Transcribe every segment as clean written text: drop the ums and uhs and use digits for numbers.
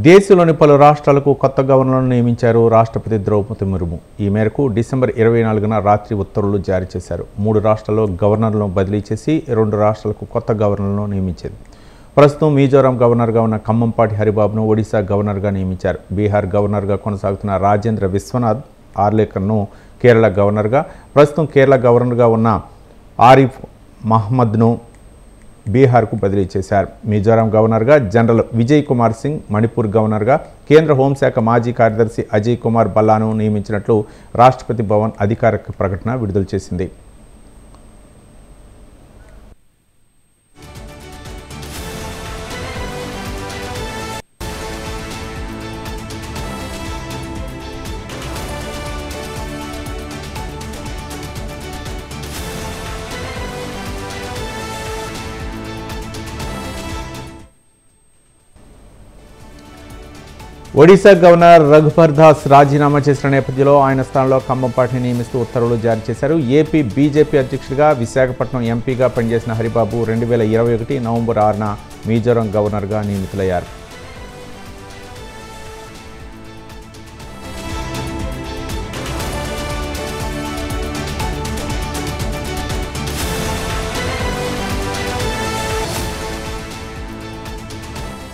దేశంలోని పలు రాష్ట్రాలకు కొత్త గవర్నర్లను నియమించారు రాష్ట్రపతి ద్రౌపది ముర్ము. ఈ మేరకు డిసెంబర్ 24న రాత్రి ఉత్తర్వులు జారీ చేశారు. 3 రాష్ట్రాల్లో గవర్నర్లను బదిలీ చేసి 2 రాష్ట్రాలకు కొత్త గవర్నర్లను నియమించింది. ప్రస్తుతం మిజోరాం గవర్నర్గా ఉన్న ఖమ్మంపాటి హరిబాబును ఒడిశా గవర్నర్గా నియమించారు. బీహార్ గవర్నర్గా కొనసాగుతున్న రాజేంద్ర విశ్వనాథ్ ఆర్లేకర్ను కేరళ గవర్నర్గా, ప్రస్తుతం కేరళ గవర్నర్గా ఉన్న ఆరిఫ్ మహ్మద్ను బీహార్కు బదిలీ చేశారు. మిజోరాం గవర్నర్గా జనరల్ విజయ్ కుమార్ సింగ్, మణిపూర్ గవర్నర్గా కేంద్ర హోంశాఖ మాజీ కార్యదర్శి అజయ్ కుమార్ భల్లాను నియమించినట్లు రాష్ట్రపతి భవన్ అధికారిక ప్రకటన విడుదల చేసింది. ఒడిశా గవర్నర్ రఘుబర్ దాస్ రాజీనామా చేసిన నేపథ్యంలో ఆయన స్థానంలో ఖమ్మంపాటిని నియమిస్తూ ఉత్తర్వులు జారీ చేశారు. ఏపీ బీజేపీ అధ్యక్షుడిగా, విశాఖపట్నం ఎంపీగా పనిచేసిన హరిబాబు 2021 నవంబర్ 6న మిజోరాం గవర్నర్గా నియమితులయ్యారు.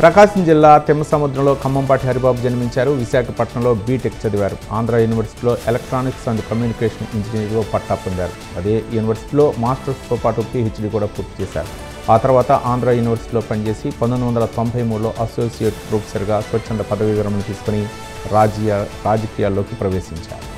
ప్రకాశం జిల్లా తిమ్మసముద్రంలో ఖమ్మంపాటి హరిబాబు జన్మించారు. విశాఖపట్నంలో బీటెక్ చదివారు. ఆంధ్ర యూనివర్సిటీలో ఎలక్ట్రానిక్స్ అండ్ కమ్యూనికేషన్ ఇంజనీరింగ్లో పట్టా పొందారు. అదే యూనివర్సిటీలో మాస్టర్స్తో పాటు పీహెచ్డీ కూడా పూర్తి చేశారు. ఆ తర్వాత ఆంధ్ర యూనివర్సిటీలో పనిచేసి 1993లో అసోసియేట్ ప్రొఫెసర్గా స్వచ్ఛంద పదవీ విరమణ తీసుకుని రాజకీయాల్లోకి ప్రవేశించారు.